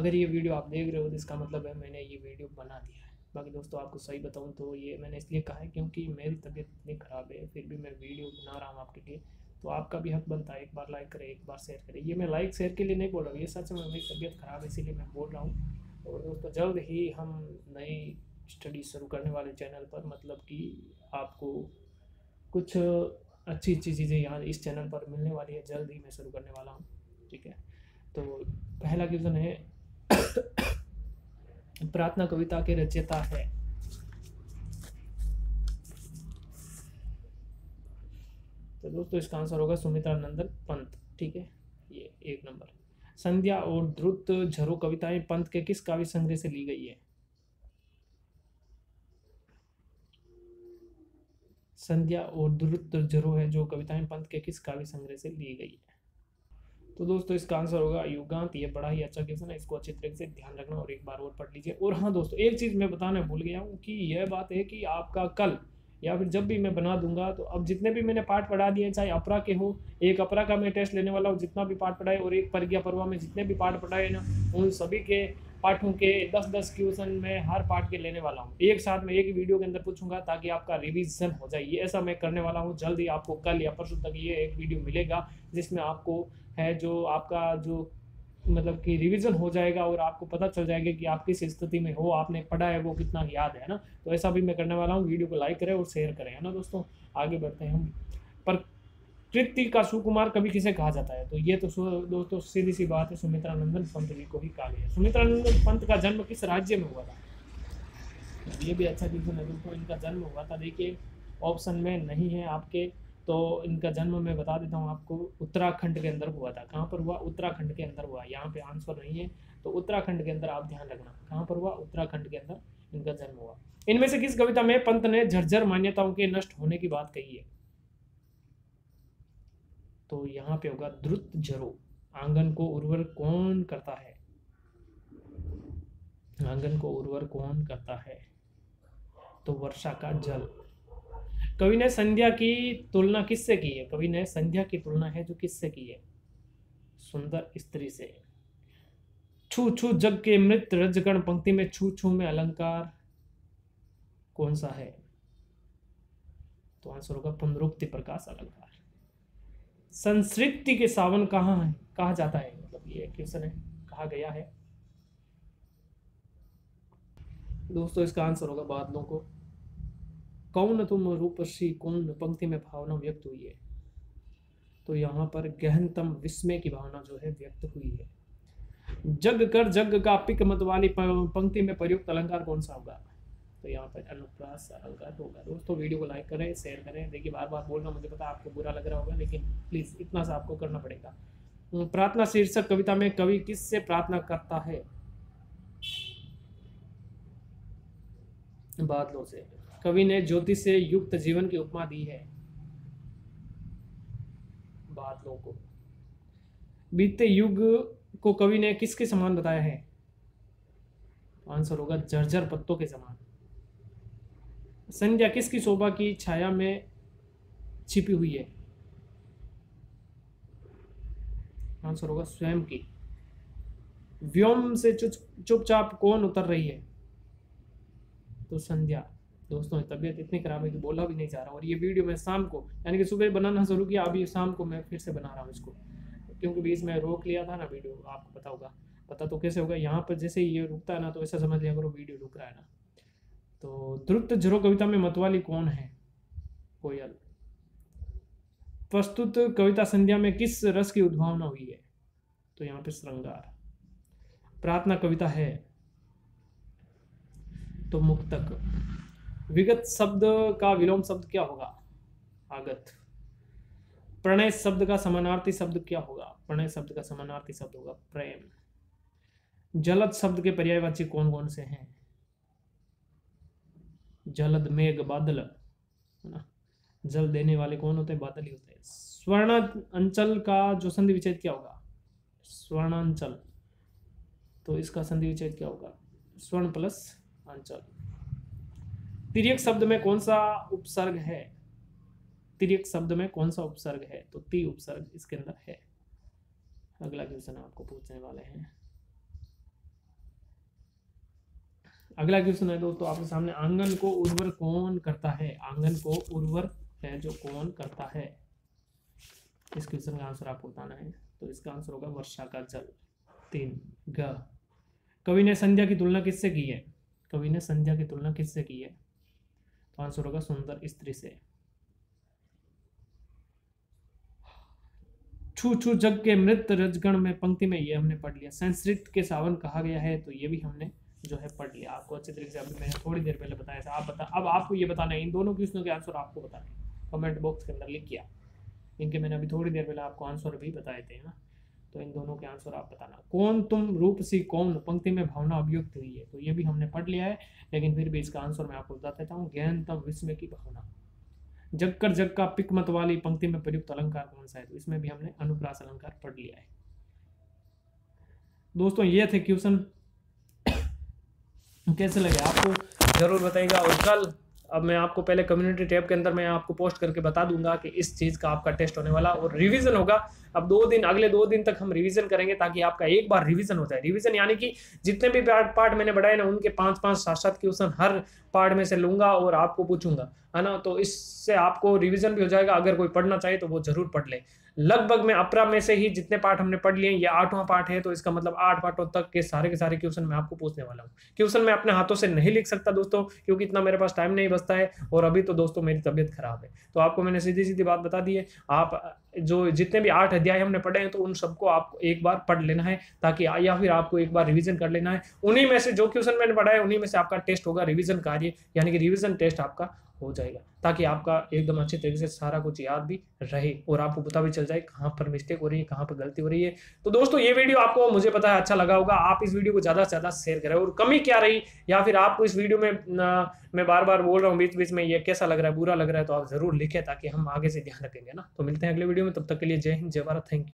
अगर ये वीडियो आप देख रहे हो तो इसका मतलब है मैंने ये वीडियो बना दिया है। बाकी दोस्तों आपको सही बताऊं तो ये मैंने इसलिए कहा है क्योंकि मेरी तबीयत इतनी ख़राब है, फिर भी मैं वीडियो बना रहा हूँ आपके लिए। तो आपका भी हक बनता है, एक बार लाइक करें, एक बार शेयर करें। ये मैं लाइक शेयर के लिए नहीं बोल रहा हूँ, ये सच में मेरी तबीयत ख़राब है इसीलिए मैं बोल रहा हूँ। और दोस्तों जल्द ही हम नई स्टडी शुरू करने वाले चैनल पर, मतलब कि आपको कुछ अच्छी अच्छी चीज़ें यहाँ इस चैनल पर मिलने वाली है, जल्द ही मैं शुरू करने वाला हूँ। ठीक है, तो पहला क्वेश्चन है प्रार्थना कविता के रचयिता है। तो दोस्तों इसका आंसर होगा सुमित्रा नंदन पंत। ठीक है, ये एक नंबर। संध्या और ध्रुत झरो कविताएं पंत के किस काव्य संग्रह से ली गई है? संध्या और ध्रुत झरो है जो कविताएं पंत के किस काव्य संग्रह से ली गई है? तो दोस्तों इसका आंसर होगा युगांत। ये बड़ा ही अच्छा क्वेश्चन है, इसको अच्छी तरीके से ध्यान रखना और एक बार और पढ़ लीजिए। और हाँ दोस्तों, एक चीज़ मैं बताना भूल गया हूँ कि यह बात है कि आपका कल या फिर जब भी मैं बना दूंगा, तो अब जितने भी मैंने पाठ पढ़ा दिए, चाहे अपरा के हो, एक अपरा का मैं टेस्ट लेने वाला हूँ जितना भी पाठ पढ़ाए, और एक प्रज्ञा पर्वा में जितने भी पाठ पढ़ाए ना, उन सभी के पाठों के 10-10 क्वेश्चन मैं हर पाठ के लेने वाला हूँ, एक साथ में एक ही वीडियो के अंदर पूछूंगा ताकि आपका रिवीजन हो जाए। ये ऐसा मैं करने वाला हूँ। जल्द ही आपको कल या परसों तक ये एक वीडियो मिलेगा जिसमें आपको है जो आपका जो मतलब कि रिवीजन हो जाएगा और आपको पता चल जाएगा कि आप किस स्थिति में हो, आपने पढ़ा है वो कितना याद है ना। तो ऐसा भी मैं करने वाला हूँ। वीडियो को लाइक करें और शेयर करें, है ना दोस्तों। आगे बढ़ते हैं हम। प्रकृति का सुकुमार कवि किसे कहा जाता है? तो ये तो दोस्तों सीधी सी बात है, सुमित्रा नंदन पंत जी को ही कहा गया। सुमित्रा नंदन पंत का जन्म किस राज्य में हुआ था? ये भी अच्छा क्वेश्चन है दोस्तों। इनका जन्म हुआ था, देखिए ऑप्शन में नहीं है आपके, तो इनका जन्म मैं बता देता हूँ आपको, उत्तराखंड के अंदर हुआ था। कहाँ पर हुआ? उत्तराखंड के अंदर हुआ। यहाँ पे आंसर नहीं है, तो उत्तराखंड के अंदर आप ध्यान रखना। कहाँ पर हुआ? उत्तराखंड के अंदर इनका जन्म हुआ। इनमें से किस कविता में पंत ने झरझर मान्यताओं के नष्ट होने की बात कही है? तो यहाँ पे होगा ध्रुत झरो। आंगन को उर्वर कौन करता है? आंगन को उर्वर कौन करता है? तो वर्षा का जल। कवि ने संध्या की तुलना किससे की है? कवि ने संध्या की तुलना है जो किससे की है? सुंदर स्त्री से। छू छू जग के मृत रजगण पंक्ति में छू छू में अलंकार कौन सा है? तो आंसर होगा पुनरुक्ति प्रकाश अलंकार। संस्कृति के सावन कहाँ है कहा जाता है? मतलब ये क्वेश्चन है, कहा गया है। दोस्तों इसका आंसर होगा बादलों को। कौन तुम रूपसी कौन पंक्ति में भावना व्यक्त हुई है? तो यहाँ पर गहनतम विस्मय की भावना जो है व्यक्त हुई है। जग कर जग का पिक मत वाली पंक्ति में प्रयुक्त अलंकार कौन सा होगा? तो यहाँ पर अनुप्रास अलंकार होगा। दोस्तों वीडियो को लाइक करें, शेयर करें। देखिए बार बार बोलना मुझे पता आपको बुरा लग रहा होगा, लेकिन प्लीज इतना सा आपको करना पड़ेगा। प्रार्थना शीर्षक कविता में कवि किससे प्रार्थना करता है? बादलों से। कवि ने ज्योति से युक्त जीवन की उपमा दी है बादलों को। बीते युग को कवि ने किसके समान बताया है? आंसर होगा जर्जर पत्तों के समान। संध्या किसकी शोभा की छाया में छिपी हुई है? आंसर होगा स्वयं की। व्योम से चुपचाप कौन उतर रही है? तो संध्या। दोस्तों तबीयत इतनी खराब है कि बोला भी नहीं जा रहा, और ये वीडियो मैं शाम को यानी कि सुबह बनाना शुरू किया, अभी शाम को मैं फिर से बना रहा हूँ इसको, क्योंकि बीच में रोक लिया था ना वीडियो। आपको पता होगा, पता तो कैसे होगा, यहाँ पर जैसे ये रुकता है ना तो ऐसा समझ लिया करो वीडियो रुक रहा है ना। तो ध्रुत झरो कविता में मतवाली कौन है? कोयल। प्रस्तुत कविता संध्या में किस रस की उद्भावना हुई है? तो यहाँ पे श्रृंगार। प्रार्थना कविता है तो मुक्तक। विगत शब्द का विलोम शब्द क्या होगा? आगत। प्रणय शब्द का समानार्थी शब्द क्या होगा? प्रणय शब्द का समानार्थी शब्द होगा प्रेम। जलद शब्द के पर्यायवाची कौन कौन से हैं? जलद मेघ बादल, है ना। जल देने वाले कौन होते हैं? बादल ही होते हैं। स्वर्ण अंचल का जो संधि विच्छेद क्या होगा? स्वर्णांचल। तो इसका संधि विच्छेद क्या होगा? स्वर्ण प्लस अंचल। तिर्यक शब्द में कौन सा उपसर्ग है? तिर्यक शब्द में कौन सा उपसर्ग है? तो ती उपसर्ग इसके अंदर है। अगला क्वेश्चन आपको पूछने वाले हैं। अगला क्वेश्चन है दोस्तों आपके सामने, आंगन को उर्वर कौन करता है? आंगन को उर्वर है जो कौन करता है? इस क्वेश्चन का आंसर आपको बताना है। तो इसका आंसर होगा वर्षा का जल। 3 ग, कवि ने संध्या की तुलना किससे की है? कवि ने संध्या की तुलना किससे की है? तो आंसर होगा सुंदर स्त्री से। छू छू जग के मृत रजगण में पंक्ति में, ये हमने पढ़ लिया। संस्कृत के सावन कहा गया है, तो ये भी हमने जो है पढ़ लिया। आपको अच्छे तरीके से अभी मैंने थोड़ी देर पहले बताया था। आप बता, अब आपको ये बताना है, इन दोनों क्वेश्चनों के आंसर आपको बताना है। कमेंट बॉक्स के अंदर लिख किया, इनके मैंने अभी थोड़ी देर पहले आपको आंसर भी बताए थे ना। तो इन दोनों के आंसर आप बताना। कौन तुम रूप सी कौन पंक्ति में भावना अभियुक्त हुई है, तो ये भी हमने पढ़ लिया है, लेकिन फिर भी इसका आंसर मैं आपको बता देता हूँ। गहनतम विस्मय की भावना। जग कर जग का पिक मत वाली पंक्ति में प्रयुक्त अलंकार कौन सा है? तो इसमें भी हमने अनुप्रास अलंकार पढ़ लिया है। दोस्तों ये थे क्वेश्चन, कैसे लगे आपको जरूर बताइएगा। और कल अब मैं आपको पहले कम्युनिटी टैब के अंदर मैं आपको पोस्ट करके बता दूंगा कि इस चीज़ का आपका टेस्ट होने वाला और रिवीजन होगा। अब 2 दिन, अगले 2 दिन तक हम रिवीजन करेंगे ताकि आपका एक बार रिवीजन हो जाए। रिवीजन यानी कि जितने भी पार्ट मैंने बढ़ाए ना, उनके 5-5 7-7 क्वेश्चन हर पार्ट में से लूंगा और आपको पूछूंगा, है ना। तो इससे आपको रिवीजन भी हो जाएगा। अगर कोई पढ़ना चाहे तो वो जरूर पढ़ ले। लगभग मैं अपरा में से ही जितने पार्ट हमने पढ़ लिए, ये 8वां पार्ट है, तो इसका मतलब 8 पार्टों तक के सारे क्वेश्चन मैं आपको पूछने वाला हूँ। क्वेश्चन मैं अपने हाथों से नहीं लिख सकता दोस्तों, क्योंकि इतना मेरे पास टाइम नहीं बचता है, और अभी तो दोस्तों मेरी तबीयत खराब है। तो आपको मैंने सीधी सीधी बात बता दी है। आप जो जितने भी 8 अध्याय हमने पढ़े हैं, तो उन सबको आपको एक बार पढ़ लेना है, ताकि या फिर आपको एक बार रिवीजन कर लेना है। उन्हीं में से जो क्वेश्चन मैंने पढ़ा है, उन्हीं में से आपका टेस्ट होगा रिवीजन कार्य, यानी कि रिवीजन टेस्ट आपका हो जाएगा, ताकि आपका एकदम अच्छे तरीके से सारा कुछ याद भी रहे और आपको पता भी चल जाए कहाँ पर मिस्टेक हो रही है, कहाँ पर गलती हो रही है। तो दोस्तों ये वीडियो आपको, मुझे पता है, अच्छा लगा होगा। आप इस वीडियो को ज़्यादा से ज़्यादा शेयर करें, और कमी क्या रही, या फिर आपको इस वीडियो में मैं बार बार बोल रहा हूँ बीच बीच में, ये कैसा लग रहा है, बुरा लग रहा है, तो आप जरूर लिखें, ताकि हम आगे से ध्यान रखेंगे ना। तो मिलते हैं अगले वीडियो में, तब तक के लिए जय हिंद, जय भारत, थैंक यू।